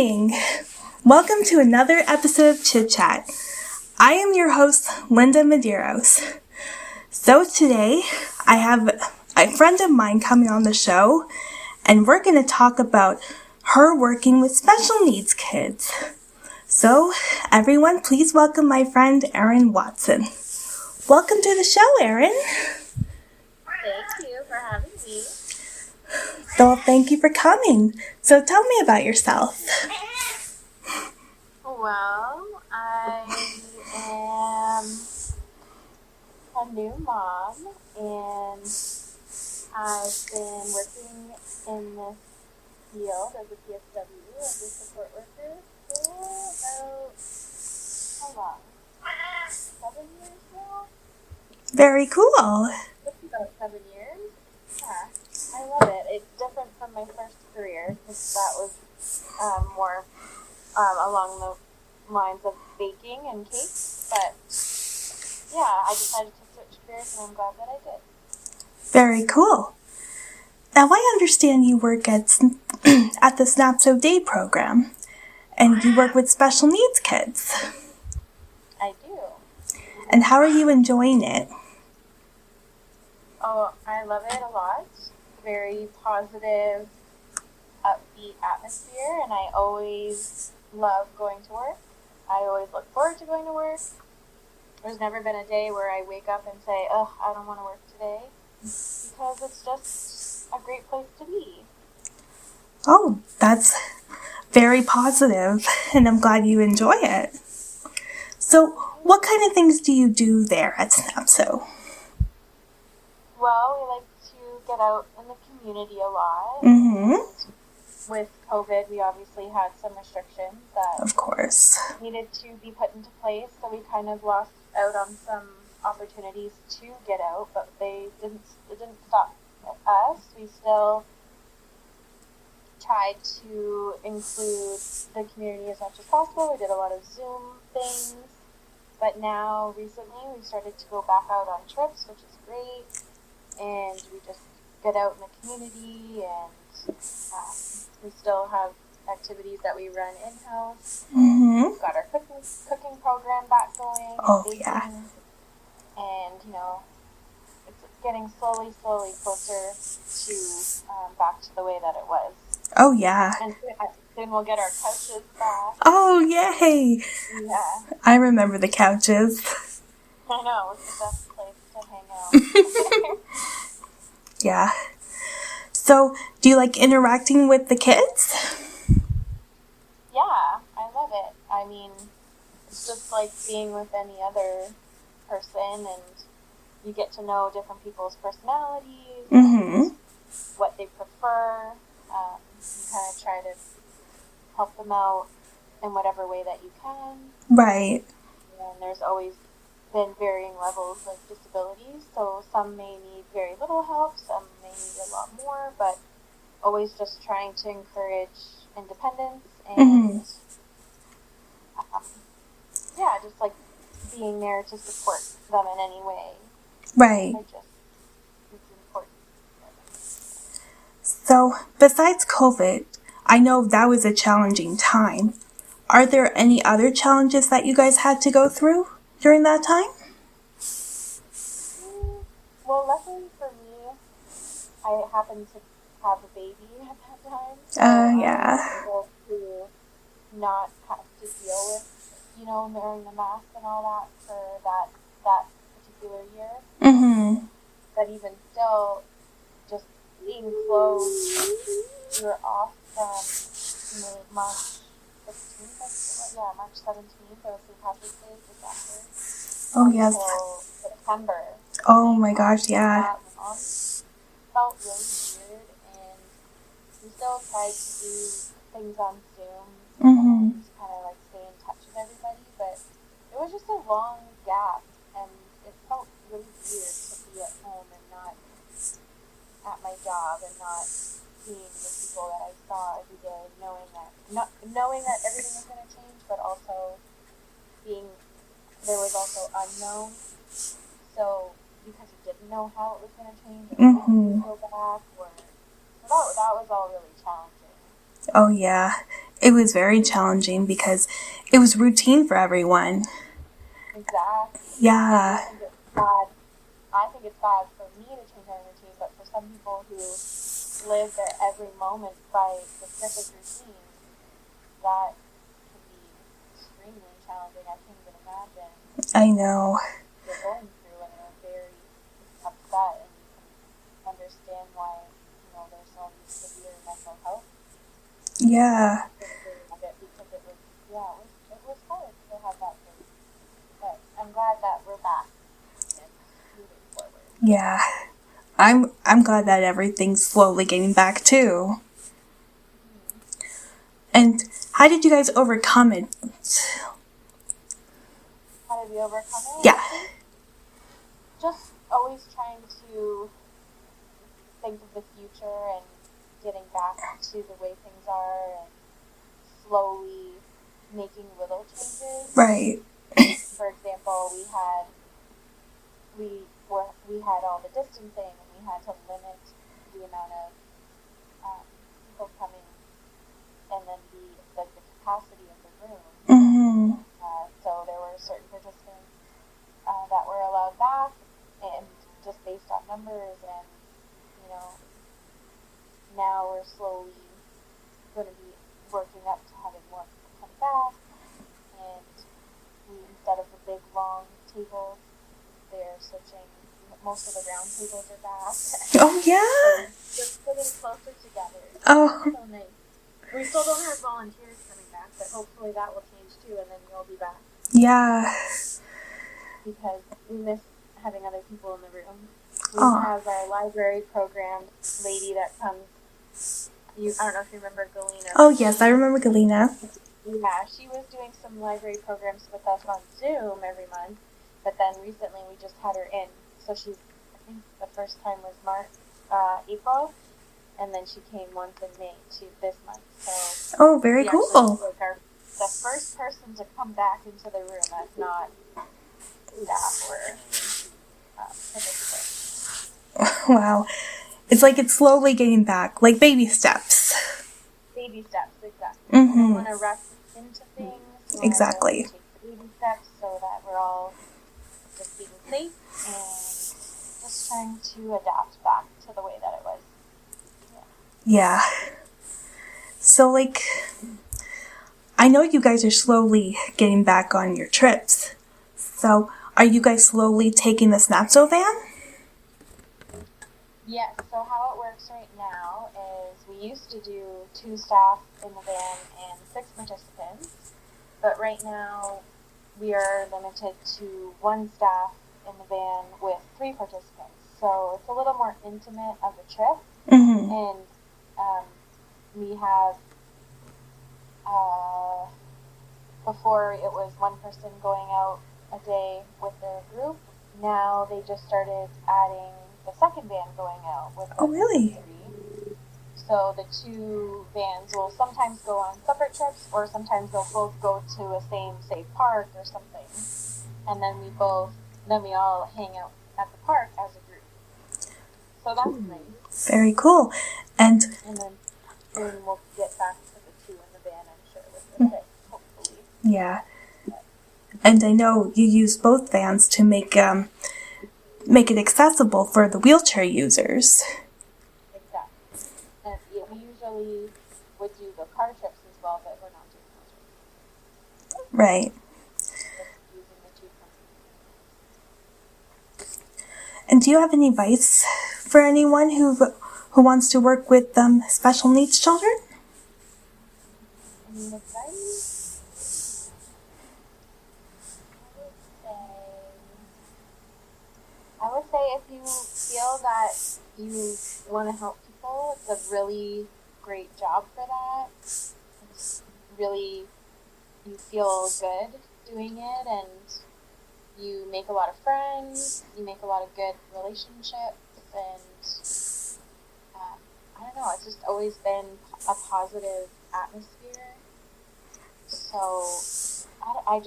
evening. Welcome to another episode of Chit Chat. I am your host, Linda Medeiros. So today, I have a friend of mine coming on the show, and we're going to talk about her working with special needs kids. So, everyone, please welcome my friend, Erin Watson. Welcome to the show, Erin. Thank you for having me. Well, thank you for coming. So tell me about yourself. Well, I am a new mom, and I've been working in this field as a PSW, as a support worker, for about, how long? 7 years now? Very cool. It's about 7 years. Yeah, I love it. It's different from my first career, because that was more along the lines of baking and cakes, but yeah, I decided to switch careers, and I'm glad that I did. Very cool. Now, I understand you work at the Snap So Day program, and you work with special needs kids. I do. And how are you enjoying it? Oh, I love it a lot. Very positive, upbeat atmosphere, and I always love going to work. I always look forward to going to work. There's never been a day where I wake up and say, "Ugh, I don't want to work today," because it's just a great place to be. Oh, that's very positive, and I'm glad you enjoy it. So, what kind of things do you do there at Snap So? Well, we like to get out in the community a lot. Mm-hmm. With COVID, we obviously had some restrictions that Of course. needed to be put into place, so we kind of lost out on some opportunities to get out, but it didn't stop us. We still tried to include the community as much as possible. We did a lot of Zoom things, but now recently we've started to go back out on trips, which is great, and we just get out in the community, and we still have activities that we run in-house. Mm-hmm. We've got our cooking program back going. Oh, baking, yeah. And, it's getting slowly closer to back to the way that it was. Oh, yeah. And soon we'll get our couches back. Oh, yay! Yeah. I remember the couches. I know, it's the best place to hang out. Yeah. So, do you like interacting with the kids? Yeah, I love it. I mean, it's just like being with any other person, and you get to know different people's personalities, Mm-hmm. what they prefer. You kind of try to help them out in whatever way that you can. Right. And there's always been varying levels of disabilities, so some may need very little help, some may need a lot more, but always just trying to encourage independence and yeah, just like being there to support them in any way. Right. It's important. So, besides COVID, I know that was a challenging time. Are there any other challenges that you guys had to go through during that time? Well, luckily for me, I happened to have a baby at that time. So Yeah. I was able to not have to deal with, wearing the mask and all that for that particular year. Mm-hmm. But even still, just being closed, we were off from March 15th, March 17th, that was St. Patrick's Day, just after. Oh, yes. Until September. Oh, my gosh, yeah. Felt really weird, and we still tried to do things on Zoom, Mm-hmm. and kind of like stay in touch with everybody, but it was just a long gap, and it felt really weird to be at home and not at my job and not seeing the people that I saw every day, knowing that everything was going to change, but also there was also unknown. So because you didn't know how it was going to change, or Mm-hmm. go back, or that was all really challenging. Oh, yeah. It was very challenging because it was routine for everyone. Exactly. Yeah. I think it's bad for me to change my routine, but for some people who live their every moment by specific routines, that can be extremely challenging. I can't even imagine I know. what you're going through, and you're very upset, and you can understand why, there's all these severe mental health Yeah. things around it, because it was hard to have that phase. But I'm glad that we're back and moving forward. Yeah. I'm glad that everything's slowly getting back too. And how did you guys overcome it? How did we overcome it? Yeah. I think just always trying to think of the future and getting back to the way things are, and slowly making little changes. Right. For example, we had all the distancing, and we had to limit the amount of people coming, and then the capacity of the room. Mm-hmm. So there were certain participants that were allowed back, and just based on numbers, and now we're slowly going to be working up to having more people come back, and instead of the big long tables, they're switching. Most of the round tables are back. Oh yeah. So we're getting closer together. Oh. So nice. We still don't have volunteers coming back, but hopefully that will change too, and then we'll be back. Yeah. Because we miss having other people in the room. We Aww. have our library program lady that comes. I don't know if you remember Galena. Oh yes, I remember Galena. Yeah, she was doing some library programs with us on Zoom every month, but then recently we just had her in. So I think the first time was April, and then she came once in May to this month. So oh, very cool. Like the first person to come back into the room that's not staff or participants. Wow. It's like it's slowly getting back, like baby steps. Baby steps, exactly. Mm-hmm. We don't want to rush into things. Exactly. Take the baby steps so that we're all just being safe and just trying to adapt back to the way that it was. Yeah. So, like, I know you guys are slowly getting back on your trips. So, are you guys slowly taking the Snapso van? Yes, so how it works right now is we used to do 2 staff in the van and 6 participants, but right now we are limited to 1 staff in the van with 3 participants. So it's a little more intimate of a trip, Mm-hmm. and we have, before it was 1 person going out a day with their group. Now they just started adding the second van going out with Oh, really? 3. So the 2 vans will sometimes go on separate trips, or sometimes they'll both go to a same, say, park or something. And then we all hang out at the park as a group. So that's nice. Very cool. And then soon we'll get back to the 2 in the van, I'm sure, with the 6, hopefully. yeah. And I know you use both vans to make it accessible for the wheelchair users. Exactly. And we usually would do the car trips as well, but we're not doing those. Right. Just using the 2 companies. And do you have any advice for anyone who wants to work with special needs children? Any advice? I would say if you feel that you want to help people, it's a really great job for that. It's really, you feel good doing it, and you make a lot of friends, you make a lot of good relationships, and I don't know, it's just always been a positive atmosphere. So I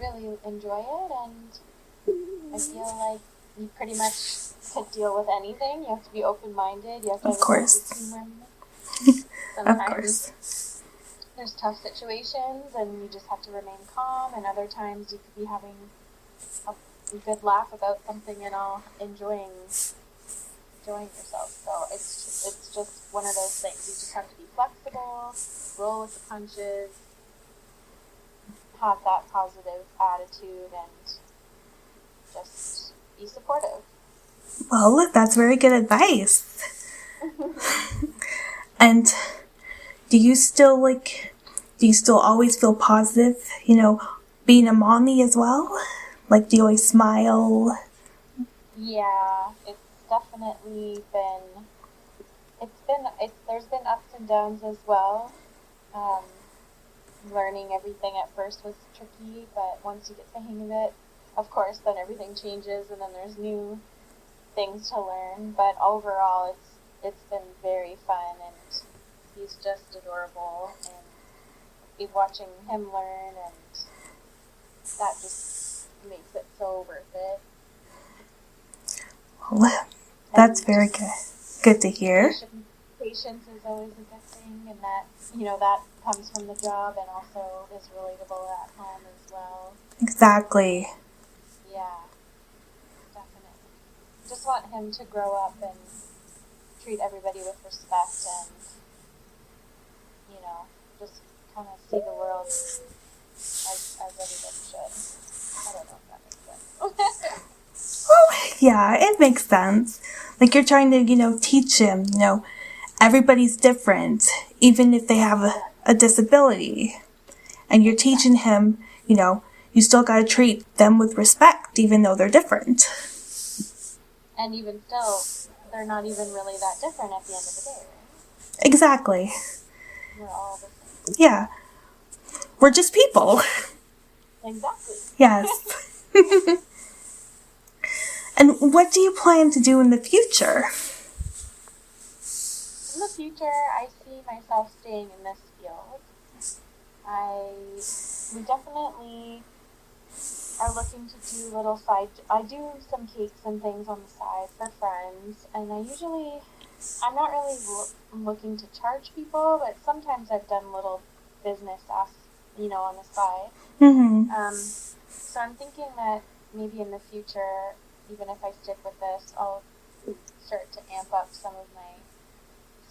really enjoy it, and I feel like you pretty much could deal with anything. You have to be open-minded. You have to have a sense of humor. Of course. There's there's tough situations and you just have to remain calm, and other times you could be having a good laugh about something and all enjoying yourself. So it's just one of those things. You just have to be flexible, roll with the punches, have that positive attitude, and just be supportive. Well, that's very good advice. And do you still always feel positive, being a mommy as well? Like, do you always smile? Yeah, it's definitely there's been ups and downs as well. Learning everything at first was tricky, but once you get the hang of it, of course, then everything changes, and then there's new things to learn. But overall, it's been very fun, and he's just adorable, and keep watching him learn, and that just makes it so worth it. Well, that's very good. Good to hear. Patience is always a good thing, and that comes from the job and also is relatable at home as well. Exactly. Yeah, definitely. Just want him to grow up and treat everybody with respect and, just kind of see the world as everybody should. I don't know if that makes sense. Oh, yeah, it makes sense. Like, you're trying to, teach him, everybody's different, even if they have a disability. And you're teaching him, you still got to treat them with respect, even though they're different. And even still, they're not even really that different at the end of the day, right? Exactly. We're all the same. Yeah. We're just people. Exactly. Yes. And what do you plan to do in the future? In the future, I see myself staying in this field. We definitely are looking to do I do some cakes and things on the side for friends, and I'm not really looking to charge people, but sometimes I've done little business asks, on the side. Mm-hmm. So I'm thinking that maybe in the future, even if I stick with this, I'll start to amp up some of my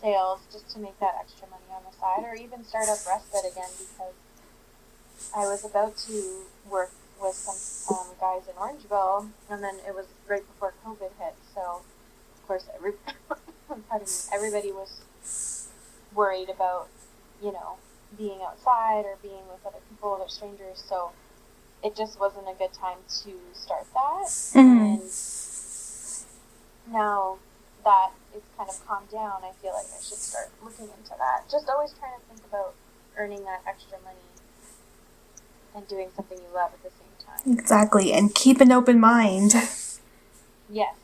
sales just to make that extra money on the side, or even start up Respite again, because I was about to work with some guys in Orangeville, and then it was right before COVID hit, so of course everybody was worried about, being outside or being with other people or strangers, so it just wasn't a good time to start that. Mm-hmm. And now that it's kind of calmed down, I feel like I should start looking into that. Just always trying to think about earning that extra money and doing something you love at the same time. Exactly, and keep an open mind. Yes,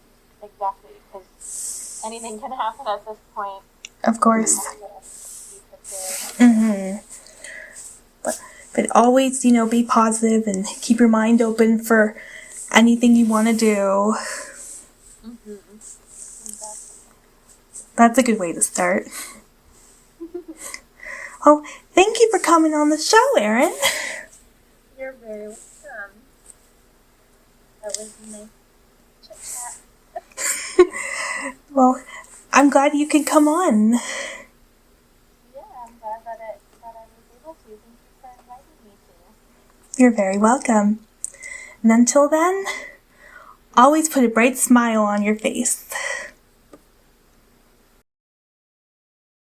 exactly, because anything can happen at this point. Of course. Mm-hmm. But always, be positive and keep your mind open for anything you want to do. Mm-hmm. Exactly. That's a good way to start. Well, thank you for coming on the show, Erin. You're very welcome. That was a nice chit-chat. Well, I'm glad you could come on. Yeah, I'm glad that I was able to. Thank you for inviting me to. You're very welcome. And until then, always put a bright smile on your face.